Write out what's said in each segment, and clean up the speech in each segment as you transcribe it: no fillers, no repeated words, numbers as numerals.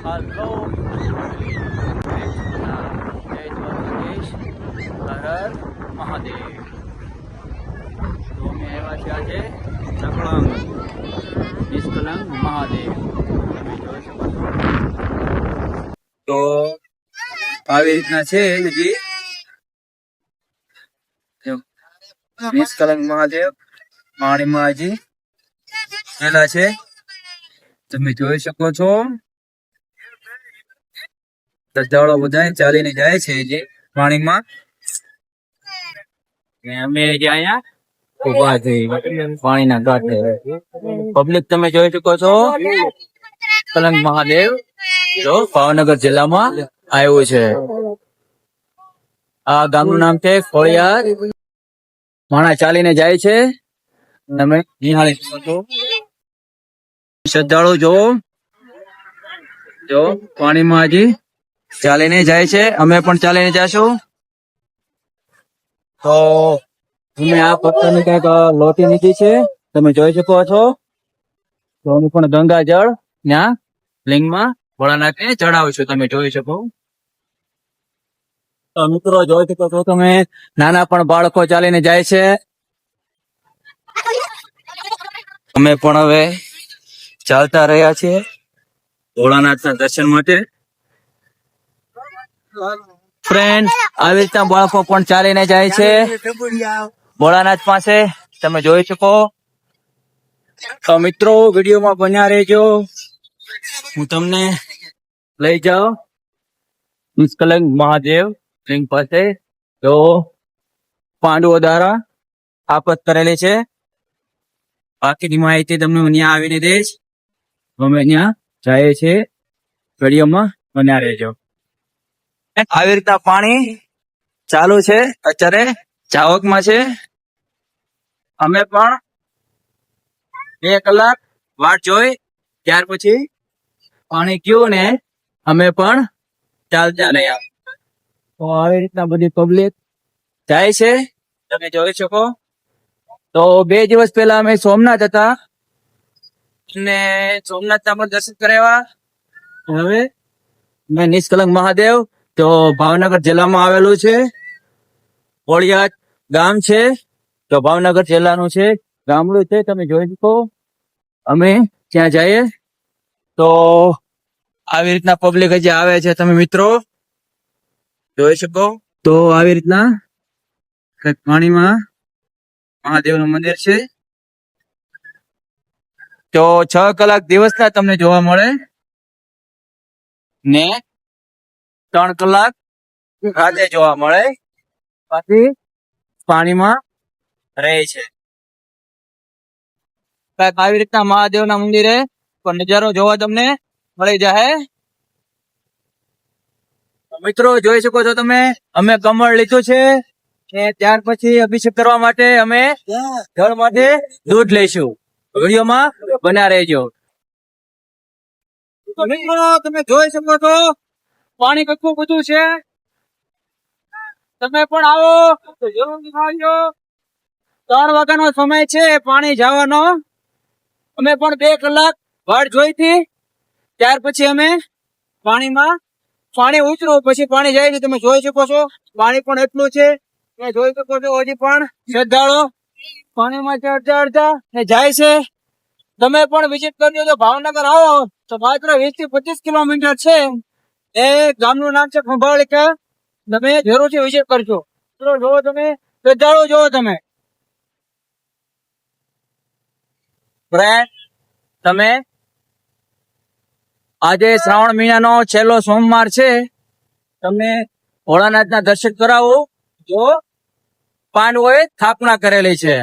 Hello જય દ્વારકાધીશ, હર હર મહાદેવ. તો અમે આવ્યા છે આજે ચકળંગ નિષ્કલંક મહાદેવ. તમે જોઈ શકો છો. તો આવી રીતના છે હજી નિષ્કલંક મહાદેવ પાણીમાં હજી પેલા છે. તમે જોઈ શકો છો. શ્રદ્ધાળુઓ બધા ચાલીને જાય છે જે પાણીમાં. અમે જે અહીંયા ઉભા છે પાણીના કાંઠે. પબ્લિક તમે જોઈ શકો છો. કલંક મહાદેવ જો ભાવનગર જિલ્લામાં આવ્યું છે. આ ગામનું નામ છે ખોડિયાર. માણસ ચાલીને જાય છે. તમે નિહાળી શકો છો. શ્રદ્ધાળુ જો પાણીમાં હજી ચાલીને જાય છે. અમે પણ ચાલીને જાશું. તો અમે આ પથ્થરની કઈક લોટી લીધી છે. તમે જોઈ શકો છો. તો અમે પણ ગંગાજળ ત્યાં લિંગમાં ભોળાનાથને ચડાવશું. તમે જોઈ શકો. તો મિત્રો જોઈ શકો છો તમે, નાના પણ બાળકો ચાલીને જાય છે. અમે પણ હવે ચાલતા રહ્યા છીએ ભોળાનાથના દર્શન માટે. ફ્રેન્ડ, આવી રીતના બાળકો પણ ચાલીને જાય છે ભોળાનાથ પાસે. તમે જોઈ શકો. તો મિત્રો વિડીયોમાં બન્યા રહેજો. હું તમને લઈ જાઉં નિષ્કલંક મહાદેવ લિંગ પાસે. તો પાંડવો દ્વારા સ્થાપિત કરેલી છે. બાકીની માહિતી તમને અહીંયા આવીને દઈશ. અમે અહીંયા જઈએ છીએ. વિડીયોમાં બન્યા રહેજો. આવી રીતના પાણી ચાલુ છે અત્યારે જાવકમાં છે. અમે પણ 2 કલાક વાટ જોઈ, ત્યાર પછી પાણી ગયું ને અમે પણ ચાલતા રહ્યા. તો આવી રીતના બધી પબ્લિક જાય છે. તમે જોઈ શકો. તો 2 દિવસ પહેલા અમે સોમનાથ હતા ને સોમનાથના પણ દર્શન કરાવ્યા. હવે મેં નિષ્કલંક મહાદેવ તો ભાવનગર જિલ્લામાં આવેલું છે. ખોડિયાર ગામ છે તો ભાવનગર જિલ્લાનું છે ગામડું છે. તમે જોઈ શકો. અમે ત્યાં જઈએ તો આવી રીતના પબ્લિક હજી આવે છે. તમે મિત્રો જોઈ શકો. તો આવી રીતના પાણીમાં મહાદેવનું મંદિર છે. તો 6 કલાક દિવસના તમને જોવા મળે ને 3 કલાક રાતે જોવા મળે. બાકી પાણીમાં રહે છે. આવી રીતના મહાદેવના મંદિરે પણ નજારો જોવા તમને મળી જાય. મિત્રો જોઈ શકો છો તમે, અમે કમળ લીધું છે ને ત્યાર પછી અભિષેક કરવા માટે અમે જળ માટે દૂધ લઈશું. વિડીયોમાં બન્યા રહેજો. મિત્રો તમે જોઈ શકો છો પાણી કેટલું બધું છે. તમે પણ આવો તો જરૂર આવજો. 3 વાગ્યાનો સમય છે પાણી જવાનો. અમે પણ 2 કલાક વાટ જોઈ હતી. ત્યાર પછી અમે પાણી ઉતર્યું પછી પાણી જાય છે. તમે જોઈ શકો છો પાણી પણ એટલું છે. તમે જોઈ શકો છો હજી પણ શ્રદ્ધાળુ પાણીમાં ચડતા જાય છે. તમે પણ વિઝિટ કરજો. જો ભાવનગર આવો તો માત્ર 20 થી 25 કિલોમીટર છે. એ ગામનું નામ છે ખંભાળિકા. તમે જરૂરથી વિઝિટ કરજો. જોવો તમે શ્રદ્ધાળુ જોવો તમે. ફ્રેન્ડ, તમે આજે શ્રાવણ મહિનાનો છેલ્લો સોમવાર છે. તમને ભોળાનાથના દર્શન કરાવો જો પાંડવોએ સ્થાપના કરેલી છે.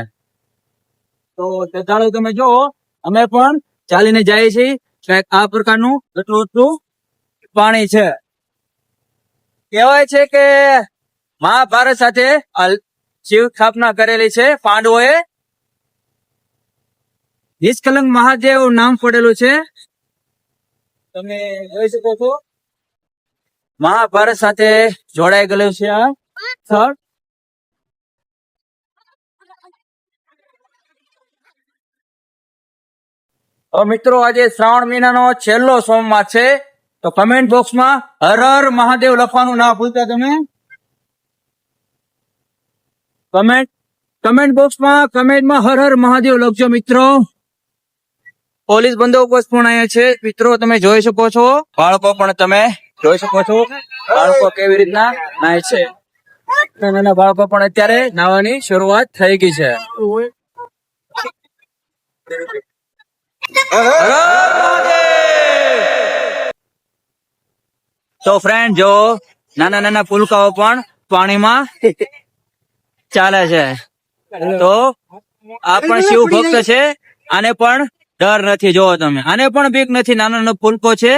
તો શ્રદ્ધાળુ તમે જો અમે પણ ચાલીને જઈએ છીએ. આ પ્રકારનું એટલું પાણી છે. કહેવાય છે કે મહાભારત સાથે શિવ સ્થાપના કરેલી છે પાંડવોએ. નિષ્કલંક મહાદેવ નામ પડેલું છે. તમે જોઈ શકો છો મહાભારત સાથે જોડાઈ ગયેલું છે આ સ્થળ. મિત્રો આજે શ્રાવણ મહિનાનો છેલ્લો સોમવાર છે. તો કમેન્ટ બોક્સમાં હર હર મહાદેવ લખવાનું ના ભૂલતા તમે. કમેન્ટ બોક્સમાં કમેન્ટમાં હર હર મહાદેવ લખજો મિત્રો. પોલીસ બંદોબસ્ત પણ અહીંયા છે મિત્રો, તમે જોઈ શકો છો. બાળકો પણ તમે જોઈ શકો છો, બાળકો કેવી રીતના નાય છે. નાના બાળકો પણ અત્યારે નાવાની શરૂઆત થઈ ગઈ છે. તો ફ્રેન્ડ જો નાના નાના પુલકાઓ પણ પાણીમાં ચાલે છે. તો આ પણ શિવ ભક્ત છે, આને પણ ડર નથી. જો તમે આને પણ બીક નથી, નાનો નાનો પુલકો છે,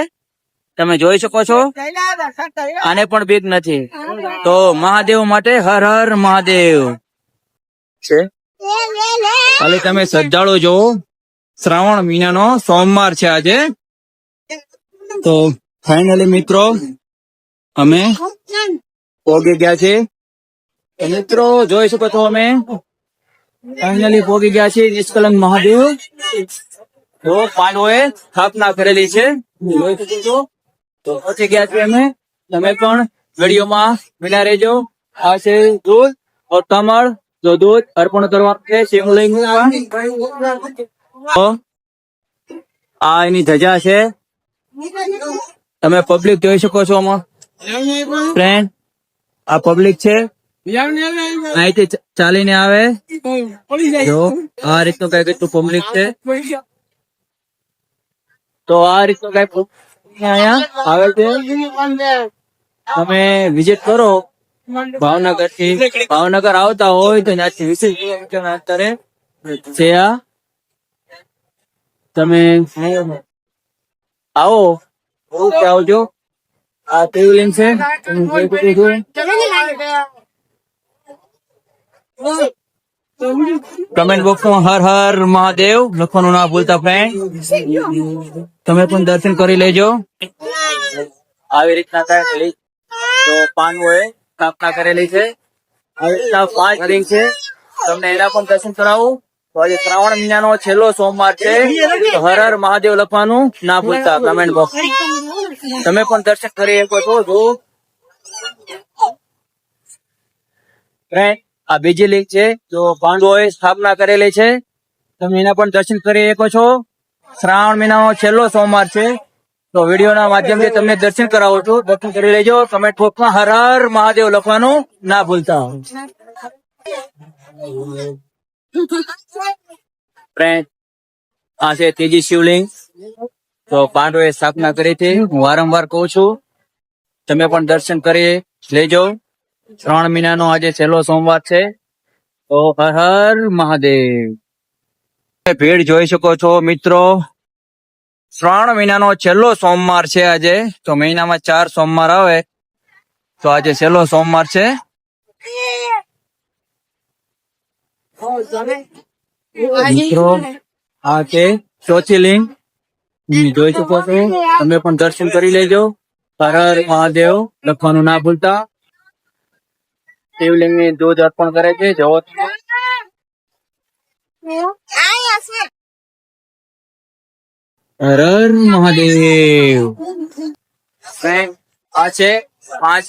તમે જોઈ શકો છો, આને પણ બીક નથી. તો મહાદેવ માટે હર હર મહાદેવ છે. ખાલી તમે શ્રદ્ધાળુ જો, શ્રાવણ મહિનાનો સોમવાર છે આજે. તો ફાઇનલી મિત્રો અમે પોગી ગયા છે. મિત્રો જોઈ શકો છો, અમે ફાઇનલી પોગી ગયા છીએ નિષ્કલંક મહાદેવ. તો પાંડવોએ સ્થાપના કરેલી છે, જોઈ શકો છો. તો પહોંચી ગયા છીએ અમે. તમે પણ વિડીયોમાં બન્યા રહેજો. આ છે દૂધ ઓર કમળ, જો દૂધ અર્પણ કરવાનું છે શિવલિંગ. આ એની ધજા છે, તમે પબ્લિક જોઈ શકો છો. આમાં ફ્રેન્ડ આ પબ્લિક છે, અહીંથી ચાલીને આવે. જો આ રીતનું કઈ કેટલું પબ્લિક છે. તો આ રીતનું કઈ અહીંયા આવે છે. તમે વિઝિટ કરો ભાવનગર થી. ભાવનગર આવતા હોય તો ત્યાંથી 20 કિલોમીટર ના અંતરે છે આ. તમે આવો આવજો. આ શિવલિંગ છે, કમેન્ટ બોક્સમાં હર હર મહાદેવ લખવાનું ના ભૂલતા ફ્રેન્ડ. તમે પણ દર્શન કરી લેજો. આવી રીતના થાય તો પાંડવોએ સ્થાપના કરેલી છે. આવી રીતના 5 લિંગ છે, તમને એના પણ દર્શન કરાવું. તો આજે શ્રાવણ મહિનાનો છેલ્લો સોમવાર છે, તો હર હર મહાદેવ લખવાનું ના ભૂલતા કમેન્ટ બોક્સ. તમે પણ દર્શન કરી શકો છો. જો ફ્રેન્ડ આ બીજી લિંક છે, જો પાંડવોએ સ્થાપના કરેલી છે, તમે એના પણ દર્શન કરી શકો છો. શ્રાવણ મહિનાનો છેલ્લો સોમવાર છે, તો વિડીયોના માધ્યમથી તમને દર્શન કરાવો છું. દર્શન કરી લેજો. કમેન્ટ બોક્સમાં હર હર મહાદેવ લખવાનું ના ભૂલતા. ફ્રેન્ડ આ છે ત્રીજી શિવલિંગ, તો પાંડવોએ સ્થાપના કરી હતી. હું વારંવાર કહું છું, તમે પણ દર્શન કરી લેજો. શ્રાવણ મહિનાનો આજે છેલ્લો સોમવાર છે, તો હર હર મહાદેવ. ભીડ જોઈ શકો છો મિત્રો. શ્રાવણ મહિનાનો છેલ્લો સોમવાર છે આજે. તો મહિનામાં 4 સોમવાર આવે, તો આજે છેલ્લો સોમવાર છે. મિત્રો આ છે ચોથી લિંગ, જોઈ શકો છો. તમે પણ દર્શન કરી લેજો. હર હર મહાદેવ લખવાનું ના ભૂલતા. શિવલિંગ ની દૂધ અર્પણ કરે છે. જવો હર હર મહાદેવ. આ છે 5